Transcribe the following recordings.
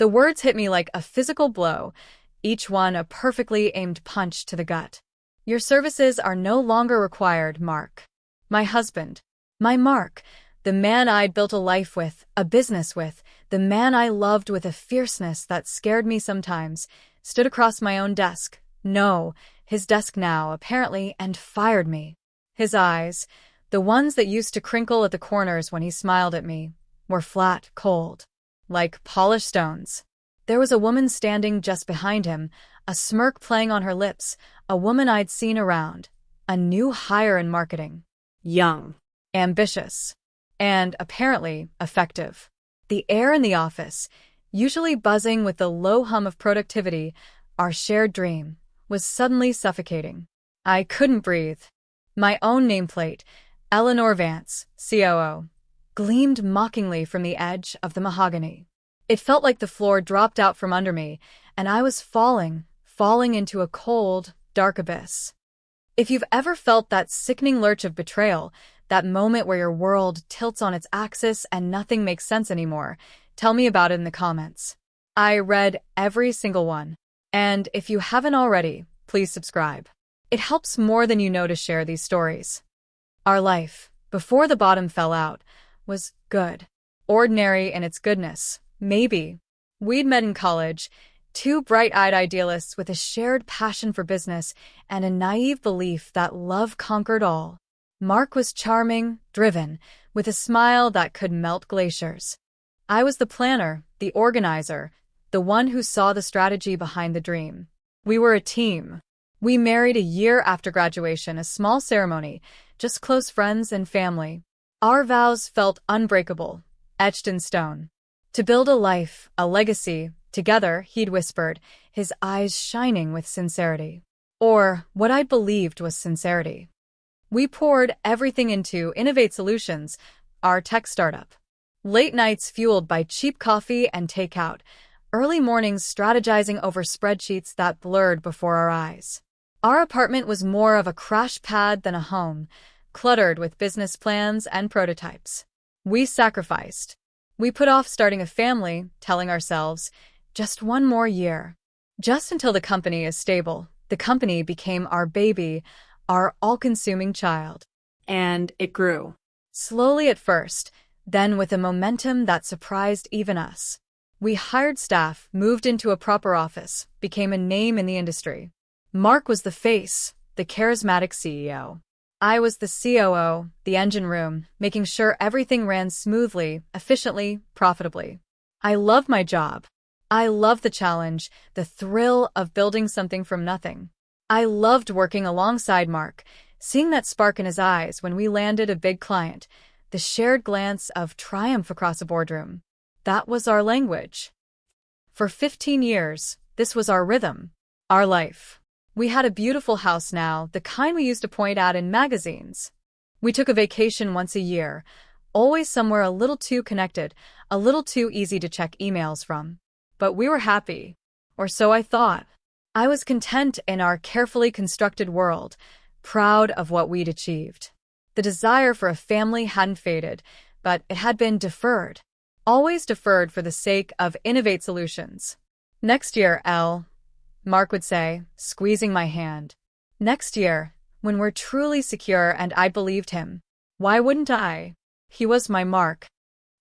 The words hit me like a physical blow, each one a perfectly aimed punch to the gut. Your services are no longer required, Mark. My husband. My Mark. The man I'd built a life with, a business with, the man I loved with a fierceness that scared me sometimes, stood across my own desk. No, his desk now, apparently, and fired me. His eyes, the ones that used to crinkle at the corners when he smiled at me, were flat, cold, like polished stones. There was a woman standing just behind him, a smirk playing on her lips, a woman I'd seen around, a new hire in marketing. Young, ambitious, and apparently effective. The air in the office, usually buzzing with the low hum of productivity, our shared dream, was suddenly suffocating. I couldn't breathe. My own nameplate, Eleanor Vance, COO, gleamed mockingly from the edge of the mahogany. It felt like the floor dropped out from under me, and I was falling into a cold, dark abyss. If you've ever felt that sickening lurch of betrayal, that moment where your world tilts on its axis and nothing makes sense anymore, tell me about it in the comments. I read every single one. And if you haven't already, please subscribe. It helps more than you know to share these stories. Our life, before the bottom fell out, was good. Ordinary in its goodness, maybe. We'd met in college, two bright-eyed idealists with a shared passion for business and a naive belief that love conquered all. Mark was charming, driven, with a smile that could melt glaciers. I was the planner, the organizer, the one who saw the strategy behind the dream. We were a team. We married a year after graduation, a small ceremony, just close friends and family. Our vows felt unbreakable, etched in stone. To build a life, a legacy, together, he'd whispered, his eyes shining with sincerity. Or what I believed was sincerity. We poured everything into Innovate Solutions, our tech startup. Late nights fueled by cheap coffee and takeout, early mornings strategizing over spreadsheets that blurred before our eyes. Our apartment was more of a crash pad than a home, cluttered with business plans and prototypes. We sacrificed. We put off starting a family, telling ourselves, just one more year. Just until the company is stable, the company became our baby, our all-consuming child. And it grew. Slowly at first, then with a momentum that surprised even us. We hired staff, moved into a proper office, became a name in the industry. Mark was the face, the charismatic CEO. I was the COO, the engine room, making sure everything ran smoothly, efficiently, profitably. I loved my job. I loved the challenge, the thrill of building something from nothing. I loved working alongside Mark, seeing that spark in his eyes when we landed a big client, the shared glance of triumph across a boardroom. That was our language. For 15 years, this was our rhythm, our life. We had a beautiful house now, the kind we used to point at in magazines. We took a vacation once a year, always somewhere a little too connected, a little too easy to check emails from. But we were happy, or so I thought. I was content in our carefully constructed world, proud of what we'd achieved. The desire for a family hadn't faded, but it had been deferred. Always deferred for the sake of Innovate Solutions. Next year, Mark would say, squeezing my hand. Next year, when we're truly secure, and I believed him. Why wouldn't I? He was my Mark.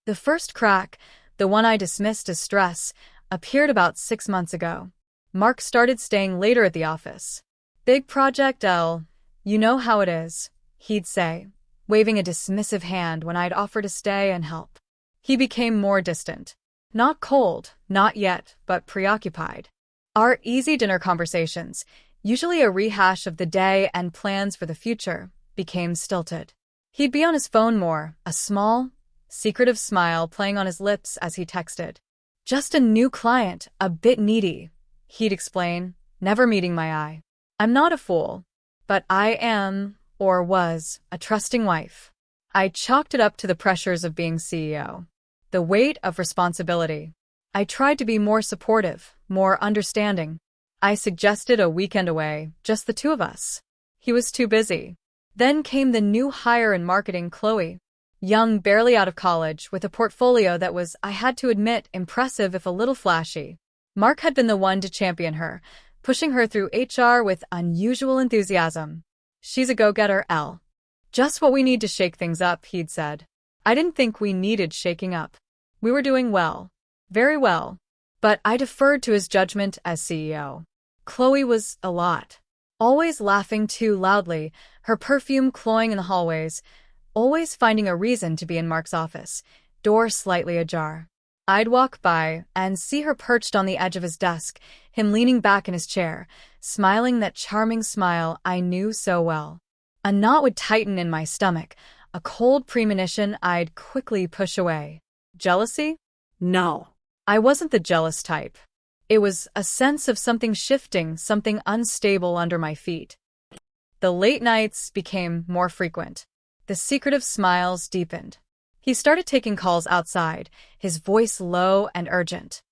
The first crack, the one I dismissed as stress, appeared about 6 months ago. Mark started staying later at the office. Big project, you know how it is, he'd say, waving a dismissive hand when I'd offer to stay and help. He became more distant. Not cold, not yet, but preoccupied. Our easy dinner conversations, usually a rehash of the day and plans for the future, became stilted. He'd be on his phone more, a small, secretive smile playing on his lips as he texted. Just a new client, a bit needy, he'd explain, never meeting my eye. I'm not a fool, but I am, or was, a trusting wife. I chalked it up to the pressures of being CEO. The weight of responsibility. I tried to be more supportive, more understanding. I suggested a weekend away, just the two of us. He was too busy. Then came the new hire in marketing, Chloe. Young, barely out of college, with a portfolio that was, I had to admit, impressive if a little flashy. Mark had been the one to champion her, pushing her through HR with unusual enthusiasm. "She's a go-getter, Elle. Just what we need to shake things up," he'd said. I didn't think we needed shaking up. We were doing well. Very well. But I deferred to his judgment as CEO. Chloe was a lot. Always laughing too loudly, her perfume cloying in the hallways, always finding a reason to be in Mark's office, door slightly ajar. I'd walk by and see her perched on the edge of his desk, him leaning back in his chair, smiling that charming smile I knew so well. A knot would tighten in my stomach, a cold premonition I'd quickly push away. Jealousy? No. I wasn't the jealous type. It was a sense of something shifting, something unstable under my feet. The late nights became more frequent. The secretive smiles deepened. He started taking calls outside, his voice low and urgent.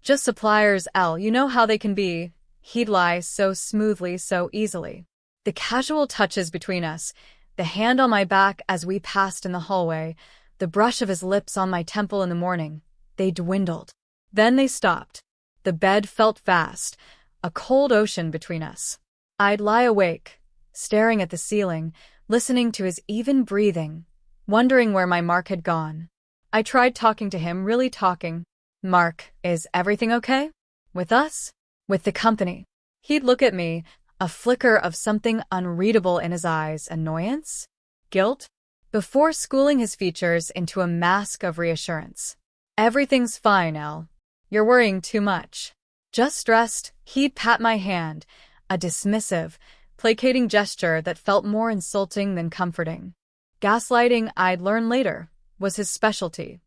"Just suppliers, Elle, you know how they can be." He'd lie so smoothly, so easily. The casual touches between us, the hand on my back as we passed in the hallway, the brush of his lips on my temple in the morning, they dwindled. Then they stopped. The bed felt vast, a cold ocean between us. I'd lie awake, staring at the ceiling, listening to his even breathing, wondering where my Mark had gone. I tried talking to him, really talking. "Mark, is everything okay? With us? With the company?" He'd look at me, a flicker of something unreadable in his eyes, annoyance? Guilt? Before schooling his features into a mask of reassurance. "Everything's fine, Elle. You're worrying too much." "Just stressed." He'd pat my hand, a dismissive, placating gesture that felt more insulting than comforting. Gaslighting, I'd learn later, was his specialty.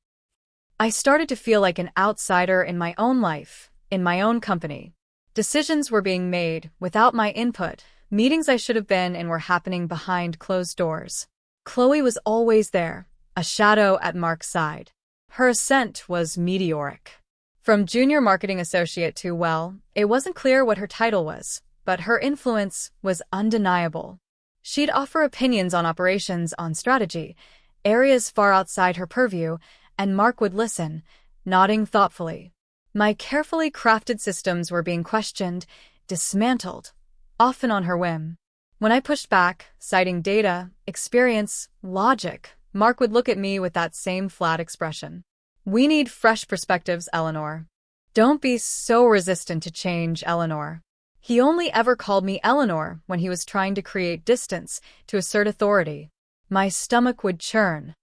I started to feel like an outsider in my own life, in my own company. Decisions were being made without my input, meetings I should have been in were happening behind closed doors. Chloe was always there, a shadow at Mark's side. Her ascent was meteoric. From junior marketing associate to, well, it wasn't clear what her title was, but her influence was undeniable. She'd offer opinions on operations, on strategy, areas far outside her purview, and Mark would listen, nodding thoughtfully. My carefully crafted systems were being questioned, dismantled, often on her whim. When I pushed back, citing data, experience, logic, Mark would look at me with that same flat expression. "We need fresh perspectives, Eleanor. Don't be so resistant to change, Eleanor." He only ever called me Eleanor when he was trying to create distance, to assert authority. My stomach would churn.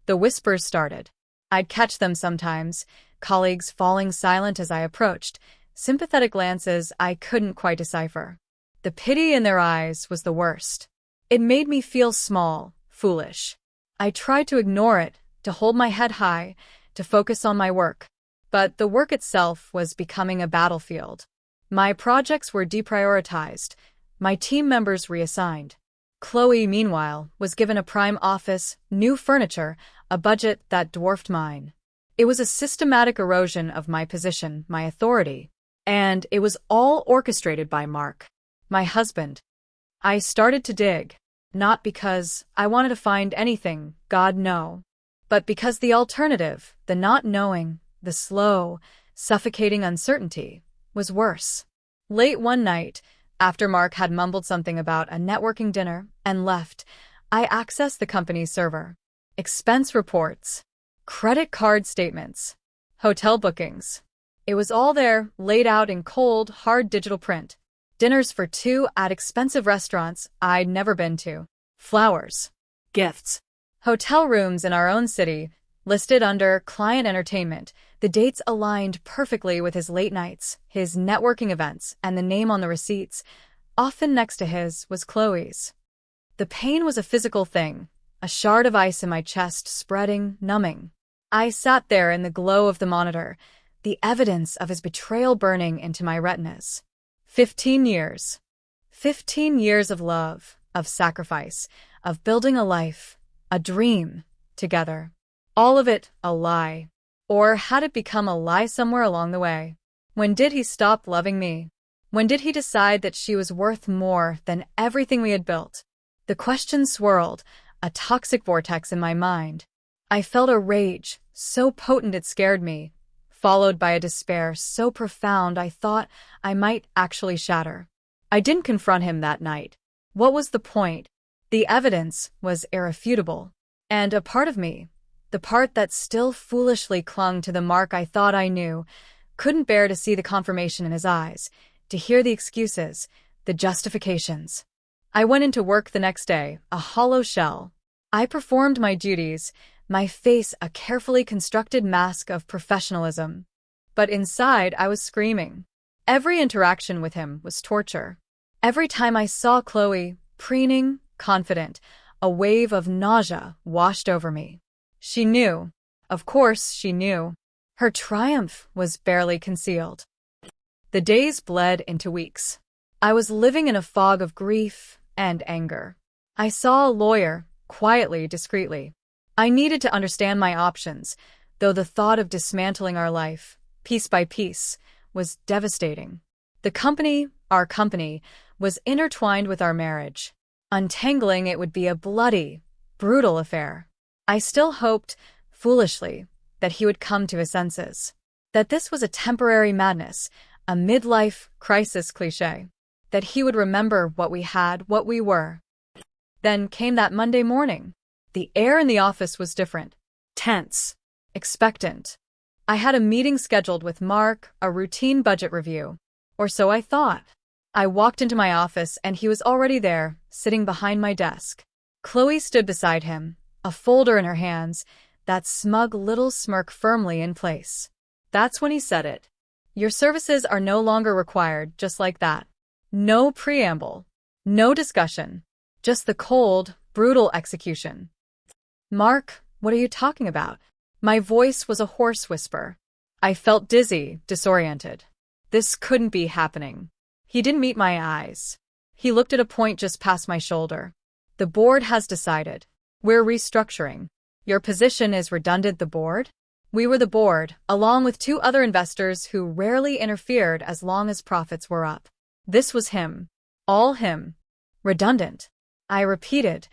The whispers started. I'd catch them sometimes, colleagues falling silent as I approached, sympathetic glances I couldn't quite decipher. The pity in their eyes was the worst. It made me feel small, foolish. I tried to ignore it, to hold my head high, to focus on my work. But the work itself was becoming a battlefield. My projects were deprioritized, my team members reassigned. Chloe, meanwhile, was given a prime office, new furniture, a budget that dwarfed mine. It was a systematic erosion of my position, my authority. And it was all orchestrated by Mark, my husband. I started to dig, not because I wanted to find anything, God no, but because the alternative, the not knowing, the slow, suffocating uncertainty, was worse. Late one night, after Mark had mumbled something about a networking dinner and left, I accessed the company's server. Expense reports, credit card statements, hotel bookings. It was all there, laid out in cold, hard digital print. Dinners for two at expensive restaurants I'd never been to. Flowers. Gifts. Hotel rooms in our own city, listed under client entertainment. The dates aligned perfectly with his late nights, his networking events, and the name on the receipts. Often next to his was Chloe's. The pain was a physical thing, a shard of ice in my chest, spreading, numbing. I sat there in the glow of the monitor, the evidence of his betrayal burning into my retinas. 15 years. 15 years of love, of sacrifice, of building a life, a dream, together. All of it a lie. Or had it become a lie somewhere along the way? When did he stop loving me? When did he decide that she was worth more than everything we had built? The question swirled, a toxic vortex in my mind. I felt a rage so potent it scared me, followed by a despair so profound I thought I might actually shatter. I didn't confront him that night. What was the point? The evidence was irrefutable. And a part of me, the part that still foolishly clung to the Mark I thought I knew, couldn't bear to see the confirmation in his eyes, to hear the excuses, the justifications. I went into work the next day, a hollow shell. I performed my duties, my face a carefully constructed mask of professionalism. But inside I was screaming. Every interaction with him was torture. Every time I saw Chloe, preening, confident, a wave of nausea washed over me. She knew. Of course she knew. Her triumph was barely concealed. The days bled into weeks. I was living in a fog of grief and anger. I saw a lawyer, quietly, discreetly. I needed to understand my options, though the thought of dismantling our life, piece by piece, was devastating. The company, our company, was intertwined with our marriage. Untangling it would be a bloody, brutal affair. I still hoped, foolishly, that he would come to his senses. That this was a temporary madness, a midlife crisis cliché. That he would remember what we had, what we were. Then came that Monday morning. The air in the office was different. Tense. Expectant. I had a meeting scheduled with Mark, a routine budget review. Or so I thought. I walked into my office and he was already there, sitting behind my desk. Chloe stood beside him, a folder in her hands, that smug little smirk firmly in place. That's when he said it. Your services are no longer required, just like that. No preamble. No discussion. Just the cold, brutal execution. Mark, what are you talking about? My voice was a hoarse whisper. I felt dizzy, disoriented. This couldn't be happening. He didn't meet my eyes. He looked at a point just past my shoulder. The board has decided. We're restructuring. Your position is redundant. The board? We were the board, along with 2 other investors who rarely interfered as long as profits were up. This was him. All him. Redundant. I repeated,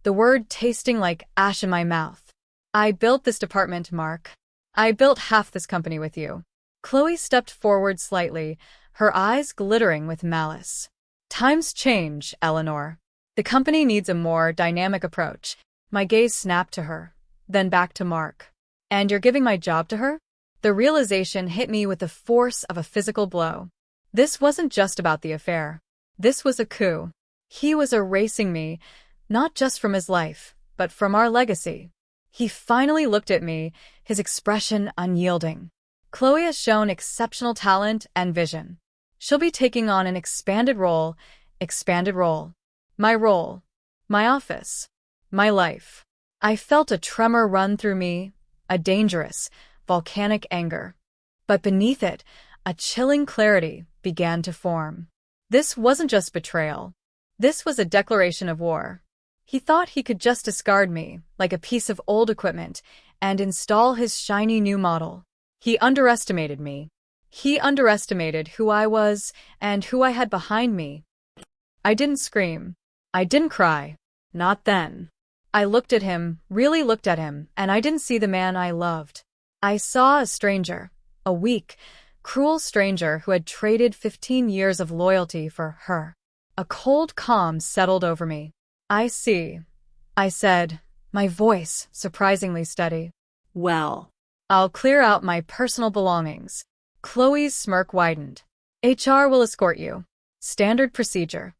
the word tasting like ash in my mouth. I built this department, Mark. I built half this company with you. Chloe stepped forward slightly, her eyes glittering with malice. Times change, Eleanor. The company needs a more dynamic approach. My gaze snapped to her, then back to Mark. And you're giving my job to her? The realization hit me with the force of a physical blow. This wasn't just about the affair. This was a coup. He was erasing me, not just from his life, but from our legacy. He finally looked at me, his expression unyielding. Chloe has shown exceptional talent and vision. She'll be taking on an expanded role. My role. My office. My life. I felt a tremor run through me, a dangerous, volcanic anger. But beneath it, a chilling clarity began to form. This wasn't just betrayal. This was a declaration of war. He thought he could just discard me, like a piece of old equipment, and install his shiny new model. He underestimated me. He underestimated who I was and who I had behind me. I didn't scream. I didn't cry. Not then. I looked at him, really looked at him, and I didn't see the man I loved. I saw a stranger, a weak, cruel stranger who had traded 15 years of loyalty for her. A cold calm settled over me. I see, I said, my voice surprisingly steady. Well, I'll clear out my personal belongings. Chloe's smirk widened. HR will escort you. Standard procedure.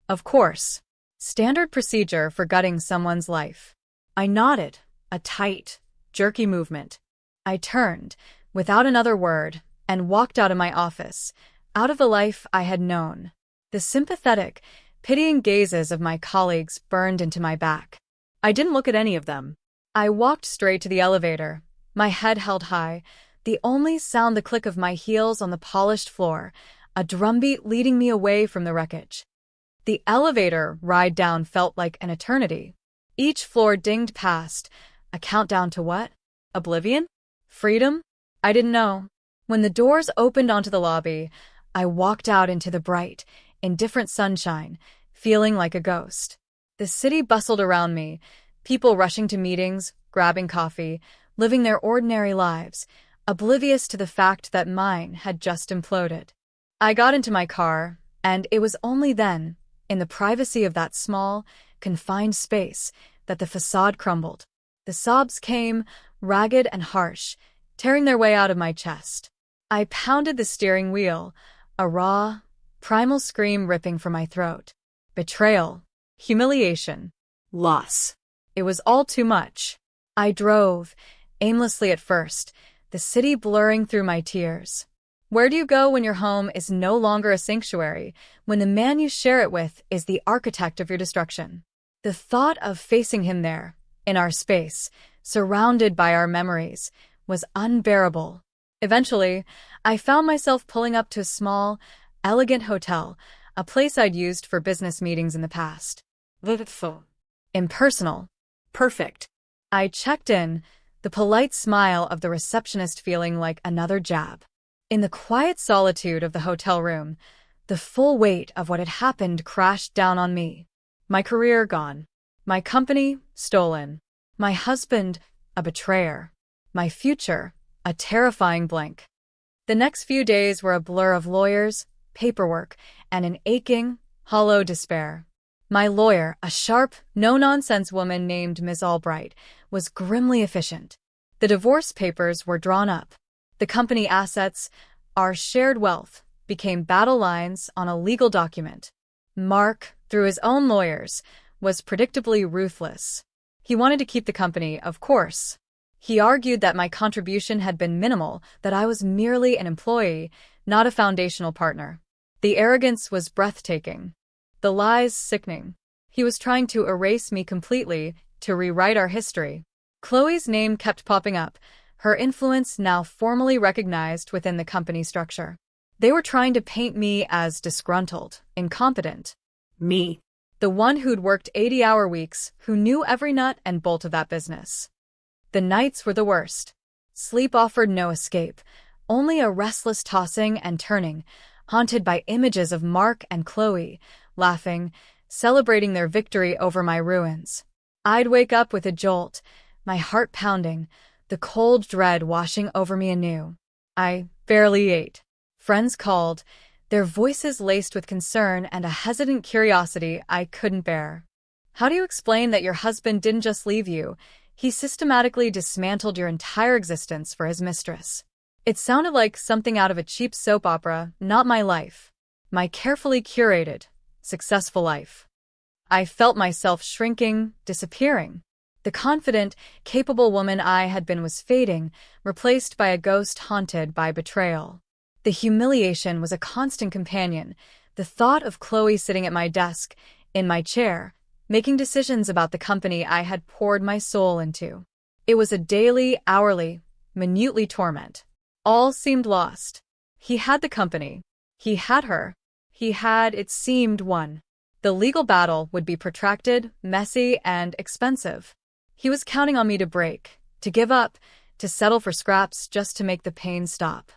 Of course. Standard procedure for gutting someone's life. I nodded, a tight, jerky movement. I turned, without another word, and walked out of my office, out of the life I had known. The sympathetic, pitying gazes of my colleagues burned into my back. I didn't look at any of them. I walked straight to the elevator, my head held high, the only sound the click of my heels on the polished floor, a drumbeat leading me away from the wreckage. The elevator ride down felt like an eternity. Each floor dinged past, a countdown to what? Oblivion? Freedom? I didn't know. When the doors opened onto the lobby, I walked out into the bright, indifferent sunshine, feeling like a ghost. The city bustled around me, people rushing to meetings, grabbing coffee, living their ordinary lives, oblivious to the fact that mine had just imploded. I got into my car, and it was only then, in the privacy of that small, confined space, that the facade crumbled. The sobs came, ragged and harsh, tearing their way out of my chest. I pounded the steering wheel, a raw, primal scream ripping from my throat. Betrayal, humiliation, loss. It was all too much. I drove, aimlessly at first, the city blurring through my tears. Where do you go when your home is no longer a sanctuary, when the man you share it with is the architect of your destruction? The thought of facing him there, in our space, surrounded by our memories, was unbearable. Eventually, I found myself pulling up to a small, elegant hotel, a place I'd used for business meetings in the past. Impersonal. Perfect. I checked in, the polite smile of the receptionist feeling like another jab. In the quiet solitude of the hotel room, the full weight of what had happened crashed down on me. My career gone. My company stolen. My husband a betrayer. My future a terrifying blank. The next few days were a blur of lawyers, paperwork, and an aching, hollow despair. My lawyer, a sharp, no-nonsense woman named Ms. Albright, was grimly efficient. The divorce papers were drawn up. The company assets, our shared wealth, became battle lines on a legal document. Mark, through his own lawyers, was predictably ruthless. He wanted to keep the company, of course. He argued that my contribution had been minimal, that I was merely an employee, not a foundational partner. The arrogance was breathtaking. The lies sickening. He was trying to erase me completely, to rewrite our history. Chloe's name kept popping up, her influence now formally recognized within the company structure. They were trying to paint me as disgruntled, incompetent. Me. The one who'd worked 80-hour weeks, who knew every nut and bolt of that business. The nights were the worst. Sleep offered no escape, only a restless tossing and turning, haunted by images of Mark and Chloe, laughing, celebrating their victory over my ruins. I'd wake up with a jolt, my heart pounding, the cold dread washing over me anew. I barely ate. Friends called, their voices laced with concern and a hesitant curiosity I couldn't bear. How do you explain that your husband didn't just leave you? He systematically dismantled your entire existence for his mistress. It sounded like something out of a cheap soap opera, not my life. My carefully curated, successful life. I felt myself shrinking, disappearing. The confident, capable woman I had been was fading, replaced by a ghost haunted by betrayal. The humiliation was a constant companion, the thought of Chloe sitting at my desk, in my chair, making decisions about the company I had poured my soul into. It was a daily, hourly, minutely torment. All seemed lost. He had the company. He had her. He had, it seemed, won. The legal battle would be protracted, messy, and expensive. He was counting on me to break, to give up, to settle for scraps just to make the pain stop.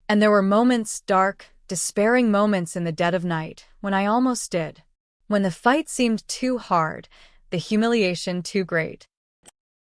And there were moments, dark, despairing moments in the dead of night, when I almost did. When the fight seemed too hard, the humiliation too great.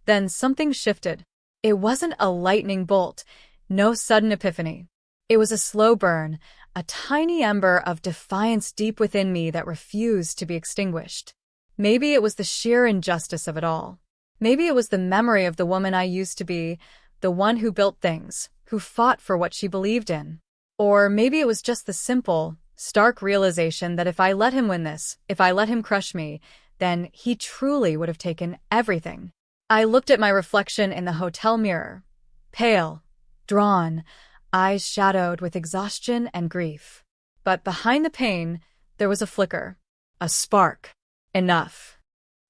Then something shifted. It wasn't a lightning bolt, no sudden epiphany. It was a slow burn, a tiny ember of defiance deep within me that refused to be extinguished. Maybe it was the sheer injustice of it all. Maybe it was the memory of the woman I used to be, the one who built things, who fought for what she believed in. Or maybe it was just the simple, stark realization that if I let him win this, if I let him crush me, then he truly would have taken everything. I looked at my reflection in the hotel mirror. Pale, drawn, eyes shadowed with exhaustion and grief. But behind the pain, there was a flicker, a spark. Enough.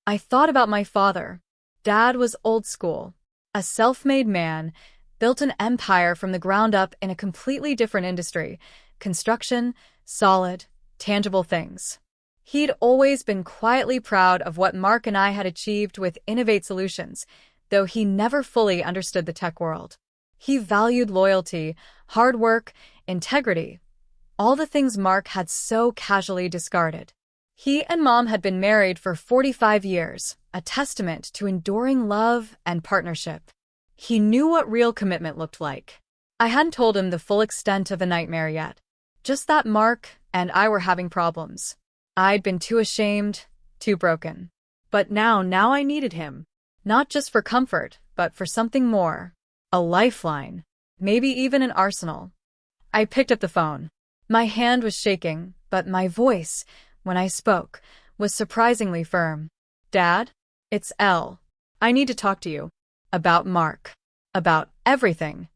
I thought about my father. Dad was old school, a self-made man, built an empire from the ground up in a completely different industry, construction, solid, tangible things. He'd always been quietly proud of what Mark and I had achieved with Innovate Solutions, though he never fully understood the tech world. He valued loyalty, hard work, integrity, all the things Mark had so casually discarded. He and Mom had been married for 45 years, a testament to enduring love and partnership. He knew what real commitment looked like. I hadn't told him the full extent of the nightmare yet. Just that Mark and I were having problems. I'd been too ashamed, too broken. But now I needed him. Not just for comfort, but for something more. A lifeline. Maybe even an arsenal. I picked up the phone. My hand was shaking, but my voice, when I spoke, was surprisingly firm. Dad? It's Elle. I need to talk to you. About Mark. About everything.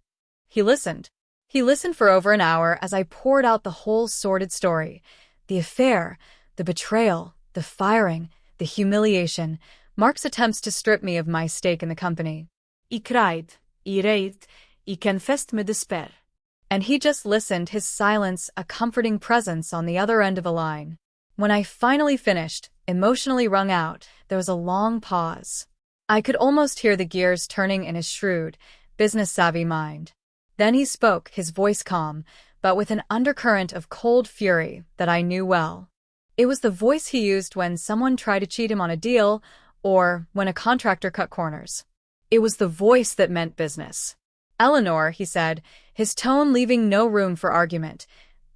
He listened. He listened for over an hour as I poured out the whole sordid story. The affair, the betrayal, the firing, the humiliation, Mark's attempts to strip me of my stake in the company. I cried, I raved, I confessed my despair. And he just listened, his silence a comforting presence on the other end of a line. When I finally finished, emotionally wrung out, there was a long pause. I could almost hear the gears turning in his shrewd, business-savvy mind. Then he spoke, his voice calm, but with an undercurrent of cold fury that I knew well. It was the voice he used when someone tried to cheat him on a deal or when a contractor cut corners. It was the voice that meant business. Eleanor, he said, his tone leaving no room for argument,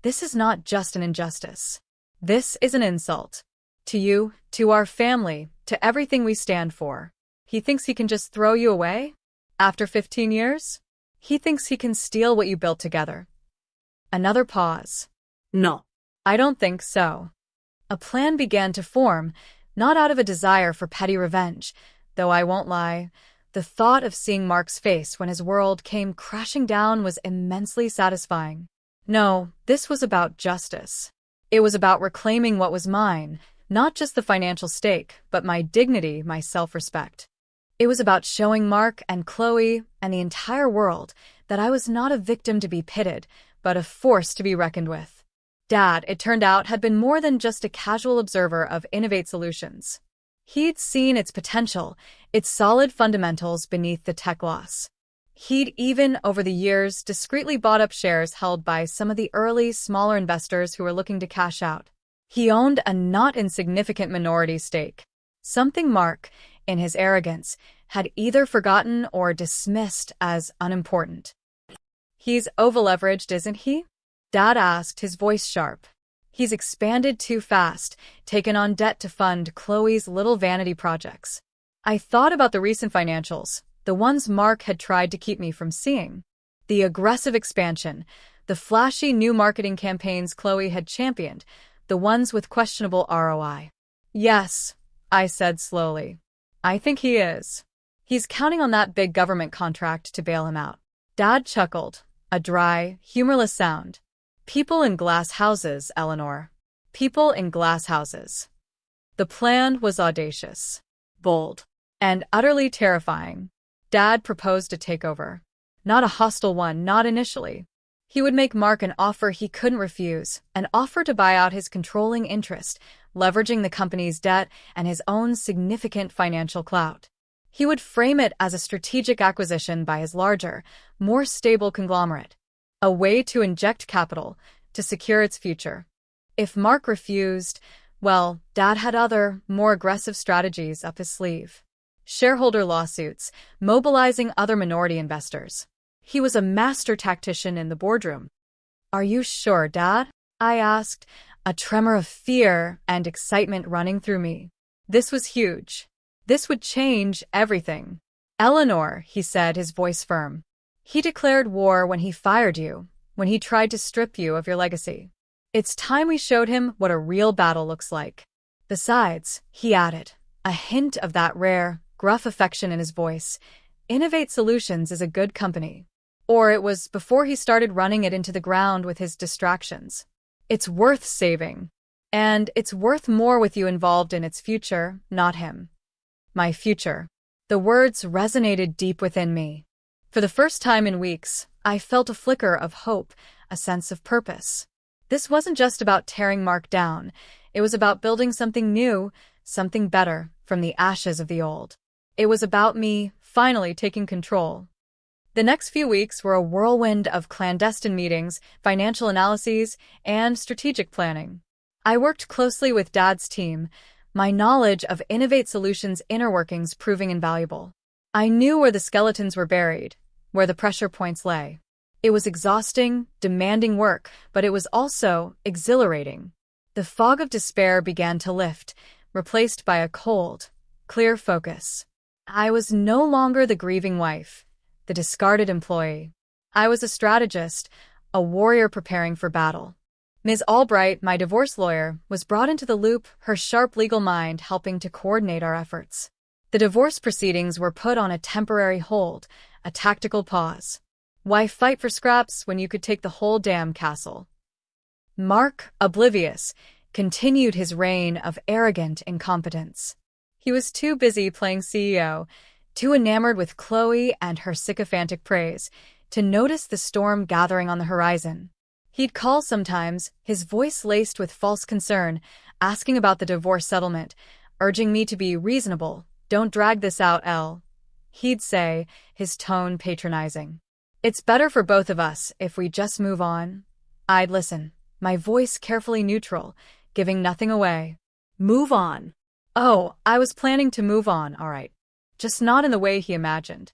this is not just an injustice. This is an insult. To you, to our family, to everything we stand for. He thinks he can just throw you away? After 15 years? He thinks he can steal what you built together. Another pause. No. I don't think so. A plan began to form, not out of a desire for petty revenge, though I won't lie, the thought of seeing Mark's face when his world came crashing down was immensely satisfying. No, this was about justice. It was about reclaiming what was mine, not just the financial stake, but my dignity, my self-respect. It was about showing Mark and Chloe and the entire world that I was not a victim to be pitted, but a force to be reckoned with. Dad, it turned out, had been more than just a casual observer of Innovate Solutions. He'd seen its potential, its solid fundamentals beneath the tech loss. He'd even, over the years, discreetly bought up shares held by some of the early, smaller investors who were looking to cash out. He owned a not insignificant minority stake. Something Mark, in his arrogance, had either forgotten or dismissed as unimportant. He's over-leveraged, isn't he? Dad asked, his voice sharp. He's expanded too fast, taken on debt to fund Chloe's little vanity projects. I thought about the recent financials, the ones Mark had tried to keep me from seeing. The aggressive expansion, the flashy new marketing campaigns Chloe had championed, the ones with questionable ROI. Yes, I said slowly. I think he is. He's counting on that big government contract to bail him out. Dad chuckled, a dry, humorless sound. People in glass houses, Eleanor. People in glass houses. The plan was audacious, bold, and utterly terrifying. Dad proposed a takeover. Not a hostile one, not initially. He would make Mark an offer he couldn't refuse, an offer to buy out his controlling interest, leveraging the company's debt and his own significant financial clout. He would frame it as a strategic acquisition by his larger, more stable conglomerate. A way to inject capital, to secure its future. If Mark refused, well, Dad had other, more aggressive strategies up his sleeve. Shareholder lawsuits, mobilizing other minority investors. He was a master tactician in the boardroom. Are you sure, Dad? I asked, a tremor of fear and excitement running through me. This was huge. This would change everything. Eleanor, he said, his voice firm. He declared war when he fired you, when he tried to strip you of your legacy. It's time we showed him what a real battle looks like. Besides, he added, a hint of that rare, gruff affection in his voice, Innovate Solutions is a good company. Or it was before he started running it into the ground with his distractions. It's worth saving. And it's worth more with you involved in its future, not him. My future. The words resonated deep within me. For the first time in weeks, I felt a flicker of hope, a sense of purpose. This wasn't just about tearing Mark down. It was about building something new, something better, from the ashes of the old. It was about me finally taking control. The next few weeks were a whirlwind of clandestine meetings, financial analyses, and strategic planning. I worked closely with Dad's team, my knowledge of Innovate Solutions' inner workings proving invaluable. I knew where the skeletons were buried, where the pressure points lay. It was exhausting, demanding work, but it was also exhilarating. The fog of despair began to lift, replaced by a cold, clear focus. I was no longer the grieving wife, the discarded employee. I was a strategist, a warrior preparing for battle. Ms. Albright, my divorce lawyer, was brought into the loop, her sharp legal mind helping to coordinate our efforts. The divorce proceedings were put on a temporary hold, a tactical pause. Why fight for scraps when you could take the whole damn castle? Mark, oblivious, continued his reign of arrogant incompetence. He was too busy playing CEO, too enamored with Chloe and her sycophantic praise, to notice the storm gathering on the horizon. He'd call sometimes, his voice laced with false concern, asking about the divorce settlement, urging me to be reasonable. Don't drag this out, Elle. He'd say, his tone patronizing. It's better for both of us if we just move on. I'd listen, my voice carefully neutral, giving nothing away. Move on. Oh, I was planning to move on, all right. Just not in the way he imagined.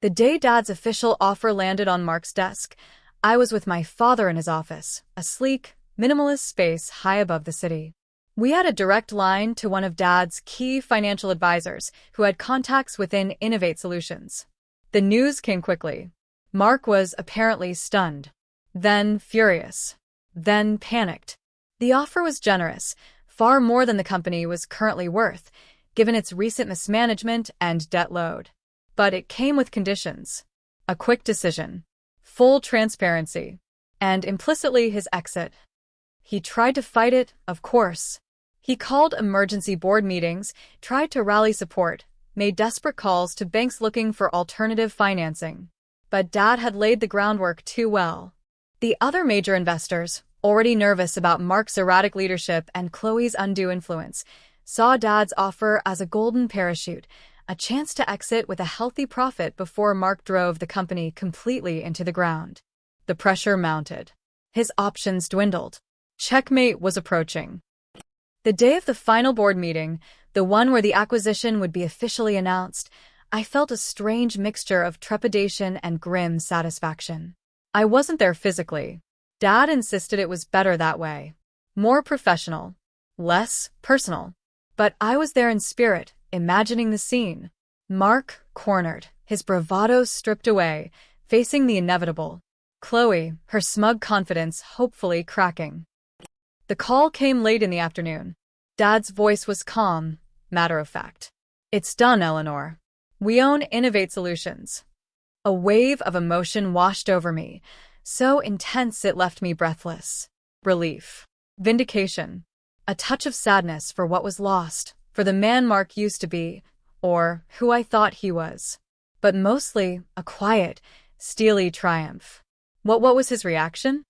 The day Dad's official offer landed on Mark's desk, I was with my father in his office, a sleek, minimalist space high above the city. We had a direct line to one of Dad's key financial advisors who had contacts within Innovate Solutions. The news came quickly. Mark was apparently stunned, then furious, then panicked. The offer was generous, far more than the company was currently worth, given its recent mismanagement and debt load. But it came with conditions. A quick decision, full transparency, and implicitly his exit. He tried to fight it, of course. He called emergency board meetings, tried to rally support, made desperate calls to banks looking for alternative financing. But Dad had laid the groundwork too well. The other major investors, already nervous about Mark's erratic leadership and Chloe's undue influence, saw Dad's offer as a golden parachute, a chance to exit with a healthy profit before Mark drove the company completely into the ground. The pressure mounted. His options dwindled. Checkmate was approaching. The day of the final board meeting, the one where the acquisition would be officially announced, I felt a strange mixture of trepidation and grim satisfaction. I wasn't there physically. Dad insisted it was better that way. More professional. Less personal. But I was there in spirit, imagining the scene. Mark, cornered, his bravado stripped away, facing the inevitable. Chloe, her smug confidence hopefully cracking. The call came late in the afternoon. Dad's voice was calm, matter-of-fact. It's done, Eleanor. We own Innovate Solutions. A wave of emotion washed over me, so intense it left me breathless. Relief. Vindication. A touch of sadness for what was lost, for the man Mark used to be, or who I thought he was. But mostly, a quiet, steely triumph. What was his reaction?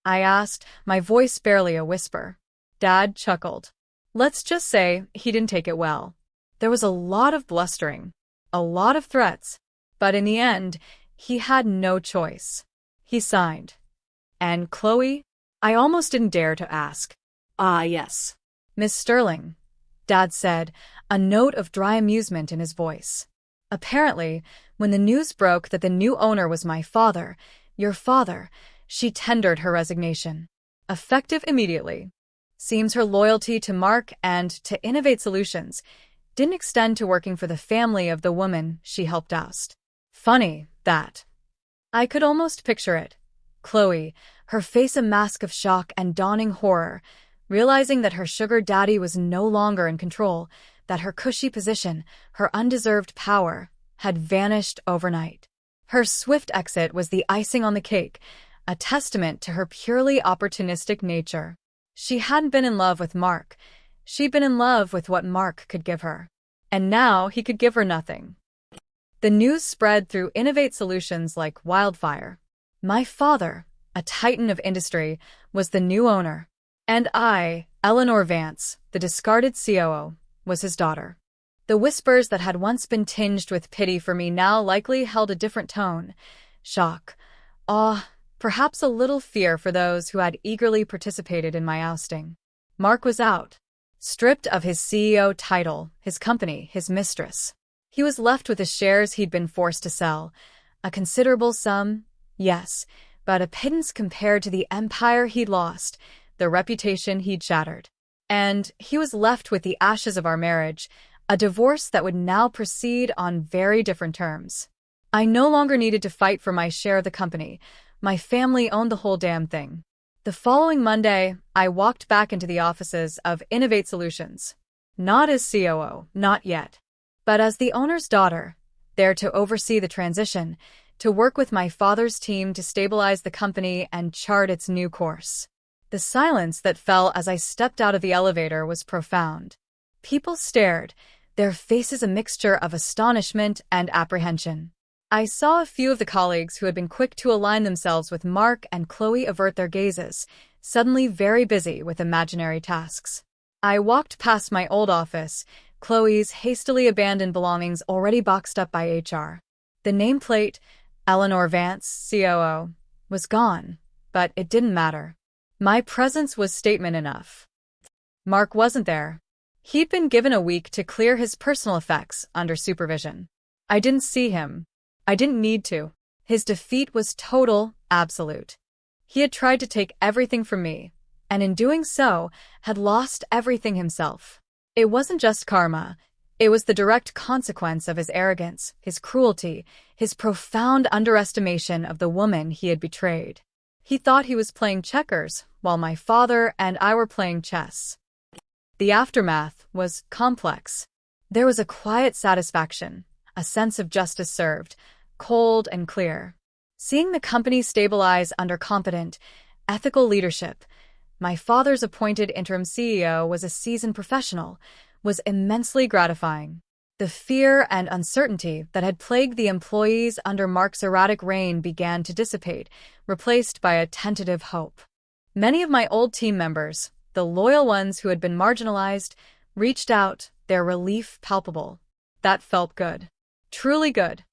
I asked, my voice barely a whisper. Dad chuckled. Let's just say he didn't take it well. There was a lot of blustering, a lot of threats, but in the end, he had no choice. He signed. And Chloe? I almost didn't dare to ask. Ah, yes. Miss Sterling, Dad said, a note of dry amusement in his voice. Apparently, when the news broke that the new owner was my father, your father, she tendered her resignation. Effective immediately. Seems her loyalty to Mark and to Innovate Solutions didn't extend to working for the family of the woman she helped oust. Funny, that. I could almost picture it. Chloe, her face a mask of shock and dawning horror, realizing that her sugar daddy was no longer in control, that her cushy position, her undeserved power, had vanished overnight. Her swift exit was the icing on the cake, a testament to her purely opportunistic nature. She hadn't been in love with Mark. She'd been in love with what Mark could give her. And now he could give her nothing. The news spread through Innovate Solutions like wildfire. My father, a titan of industry, was the new owner. And I, Eleanor Vance, the discarded COO, was his daughter. The whispers that had once been tinged with pity for me now likely held a different tone. Shock, awe, perhaps a little fear for those who had eagerly participated in my ousting. Mark was out. stripped of his CEO title, his company, his mistress. He was left with the shares he'd been forced to sell. A considerable sum, yes, but a pittance compared to the empire he'd lost, the reputation he'd shattered. And he was left with the ashes of our marriage, a divorce that would now proceed on very different terms. I no longer needed to fight for my share of the company. My family owned the whole damn thing. The following Monday, I walked back into the offices of Innovate Solutions. Not as COO, not yet, but as the owner's daughter, there to oversee the transition, to work with my father's team to stabilize the company and chart its new course. The silence that fell as I stepped out of the elevator was profound. People stared, their faces a mixture of astonishment and apprehension. I saw a few of the colleagues who had been quick to align themselves with Mark and Chloe avert their gazes, suddenly very busy with imaginary tasks. I walked past my old office, Chloe's hastily abandoned belongings already boxed up by HR. The nameplate, Eleanor Vance, COO, was gone, but it didn't matter. My presence was statement enough. Mark wasn't there. He'd been given a week to clear his personal effects under supervision. I didn't see him. I didn't need to. His defeat was total, absolute. He had tried to take everything from me, and in doing so, had lost everything himself. It wasn't just karma. It was the direct consequence of his arrogance, his cruelty, his profound underestimation of the woman he had betrayed. He thought he was playing checkers, while my father and I were playing chess. The aftermath was complex. There was a quiet satisfaction, a sense of justice served, cold and clear. Seeing the company stabilize under competent, ethical leadership, my father's appointed interim CEO was a seasoned professional, was immensely gratifying. The fear and uncertainty that had plagued the employees under Mark's erratic reign began to dissipate, replaced by a tentative hope. Many of my old team members, the loyal ones who had been marginalized, reached out, their relief palpable. That felt good. Truly good.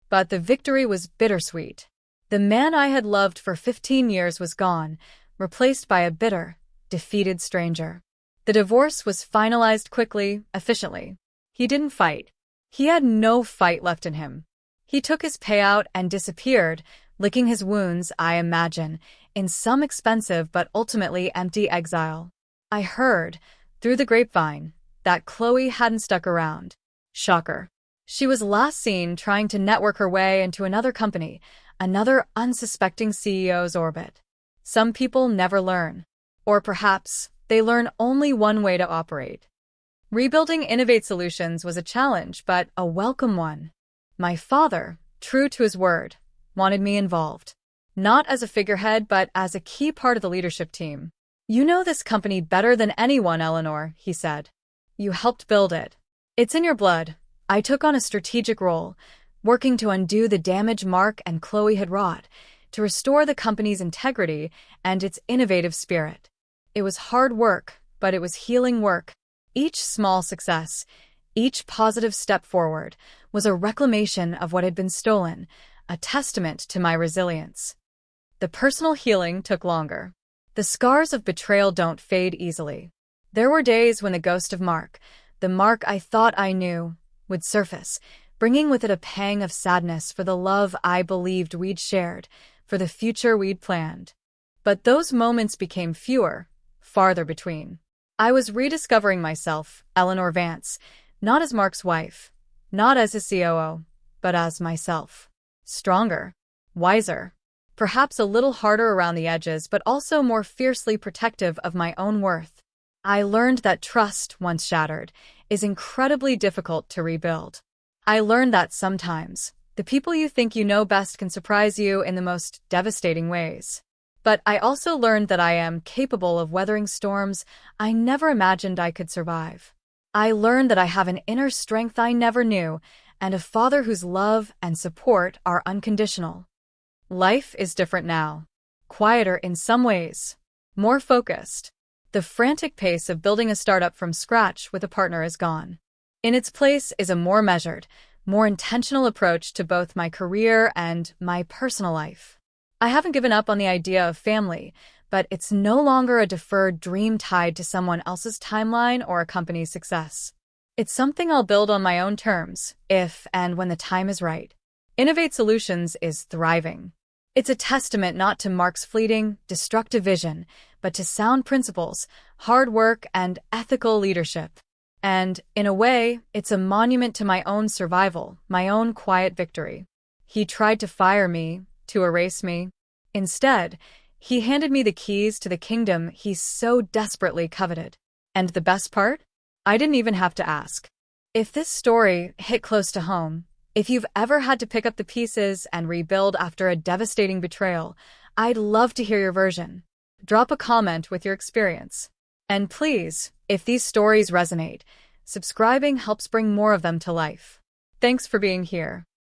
But the victory was bittersweet. The man I had loved for 15 years was gone, replaced by a bitter, defeated stranger. The divorce was finalized quickly, efficiently. He didn't fight. He had no fight left in him. He took his payout and disappeared, licking his wounds, I imagine, in some expensive but ultimately empty exile. I heard, through the grapevine, that Chloe hadn't stuck around. Shocker. She was last seen trying to network her way into another company, another unsuspecting CEO's orbit. Some people never learn. Or perhaps they learn only one way to operate. Rebuilding Innovate Solutions was a challenge, but a welcome one. My father, true to his word, wanted me involved. Not as a figurehead, but as a key part of the leadership team. You know this company better than anyone, Eleanor, he said. You helped build it. It's in your blood. I took on a strategic role, working to undo the damage Mark and Chloe had wrought, to restore the company's integrity and its innovative spirit. It was hard work, but it was healing work. Each small success, each positive step forward, was a reclamation of what had been stolen, a testament to my resilience. The personal healing took longer. The scars of betrayal don't fade easily. There were days when the ghost of Mark, the Mark I thought I knew, would surface, bringing with it a pang of sadness for the love I believed we'd shared, for the future we'd planned. But those moments became fewer, farther between. I was rediscovering myself, Eleanor Vance, not as Mark's wife, not as his COO, but as myself. Stronger, wiser, perhaps a little harder around the edges, but also more fiercely protective of my own worth. I learned that trust, once shattered, is incredibly difficult to rebuild. I learned that sometimes, the people you think you know best can surprise you in the most devastating ways. But I also learned that I am capable of weathering storms I never imagined I could survive. I learned that I have an inner strength I never knew, and a father whose love and support are unconditional. Life is different now. Quieter in some ways. More focused. The frantic pace of building a startup from scratch with a partner is gone. In its place is a more measured, more intentional approach to both my career and my personal life. I haven't given up on the idea of family, but it's no longer a deferred dream tied to someone else's timeline or a company's success. It's something I'll build on my own terms, if and when the time is right. Innovate Solutions is thriving. It's a testament not to Mark's fleeting, destructive vision, but to sound principles, hard work, and ethical leadership. And, in a way, it's a monument to my own survival, my own quiet victory. He tried to fire me, to erase me. Instead, he handed me the keys to the kingdom he so desperately coveted. And the best part? I didn't even have to ask. If this story hit close to home, if you've ever had to pick up the pieces and rebuild after a devastating betrayal, I'd love to hear your version. Drop a comment with your experience. And please, if these stories resonate, subscribing helps bring more of them to life. Thanks for being here.